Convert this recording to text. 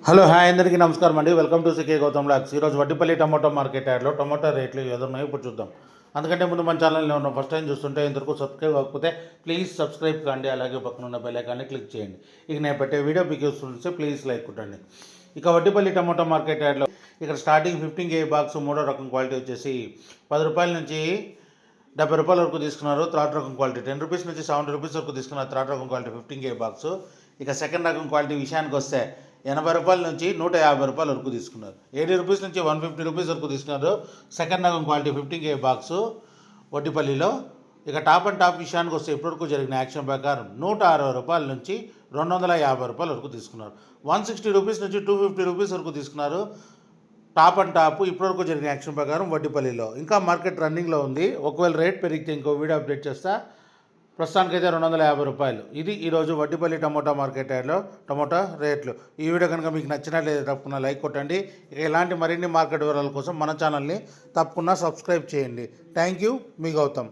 Hello hi అందరికీ నమస్కారం అండి. వెల్కమ్ టు సికే గౌతమ్ లాక్స్. ఈరోజు వడ్డిపల్లి టమాటో మార్కెట్ యార్డ్లో టమాటో రేట్లు ఏదున్నాయో ఇప్పుడు చూద్దాం. అందుకంటే ముందు మన ఛానల్ని ఉన్న ఫస్ట్ టైం చూస్తుంటే ఇంతవరకు సబ్స్క్రైబ్ అవ్వకపోతే ప్లీజ్ సబ్స్క్రైబ్ కాండి, అలాగే పక్కన ఉన్న బెల్ ఐకాన్ని క్లిక్ చేయండి. ఇక నేను పెట్టే వీడియో మీకు యూస్ఫుల్ వస్తే ప్లీజ్ లైక్ కొట్టండి. ఇక వడ్డిపల్లి టమాటో మార్కెట్ యార్డ్లో ఇక్కడ స్టార్టింగ్ 15 కేజీ బాక్స్ మూడో రకం క్వాలిటీ వచ్చేసి ₹10 నుంచి ₹70 వరకు తీసుకున్నారు. థర్డ్ రకం క్వాలిటీ ₹10 నుంచి ₹70 వరకు తీసుకున్నారు. థర్డ్ రకం క్వాలిటీ 15 కేజీ బాక్స్. ఇక సెకండ్ రకం క్వాలిటీ విషయానికి వస్తే ₹80 నుంచి ₹150 వరకు తీసుకున్నారు. ₹80 నుంచి ₹150 వరకు తీసుకున్నారు. సెకండ్ రకం క్వాలిటీ 15 కేజీ బాక్సు వడ్డిపల్లిలో. ఇక టాప్ అండ్ టాప్ విషయానికి వస్తే ఇప్పటివరకు జరిగిన యాక్షన్ ప్రకారం ₹160 నుంచి ₹250 వరకు తీసుకున్నారు. ₹160 నుంచి ₹250 వరకు తీసుకున్నారు. టాప్ అండ్ టాప్ ఇప్పటివరకు జరిగిన యాక్షన్ ప్రకారం వడ్డిపల్లిలో. ఇంకా మార్కెట్ రన్నింగ్లో ఉంది. ఒకవేళ రేట్ పెరిగితే ఇంకో వీడియో అప్డేట్ చేస్తా. ప్రస్తుతానికైతే ₹250. ఇది ఈరోజు వడ్డిపల్లి టమోటా మార్కెట్ యార్డ్లో టమోటా రేట్లు. ఈ వీడియో కనుక మీకు నచ్చినట్లయితే తప్పకుండా లైక్ కొట్టండి. ఇక ఇలాంటి మరిన్ని మార్కెట్ వివరాల కోసం మన ఛానల్ని తప్పకుండా సబ్స్క్రైబ్ చేయండి. థ్యాంక్ యూ, మీ గౌతమ్.